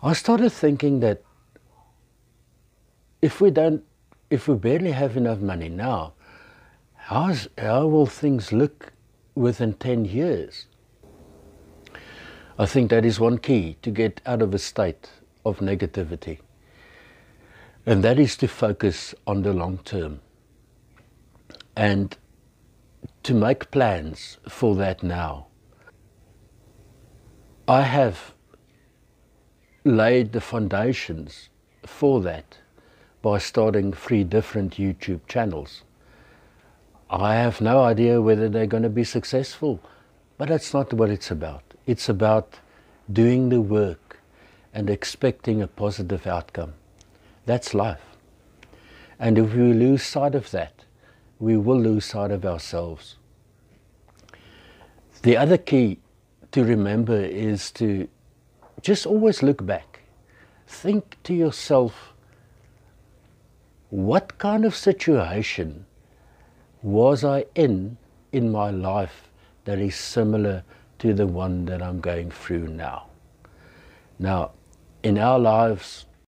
I started thinking that if we barely have enough money now, how will things look within 10 years? I think that is one key to get out of a state of negativity. And that is to focus on the long term and to make plans for that now. I have laid the foundations for that by starting 3 different YouTube channels. I have no idea whether they're going to be successful, but that's not what it's about. It's about doing the work and expecting a positive outcome. That's life. And if we lose sight of that, we will lose sight of ourselves. The other key to remember is to just always look back. Think to yourself, what kind of situation was I in my life that is similar to the one that I'm going through now? Now, in our lives,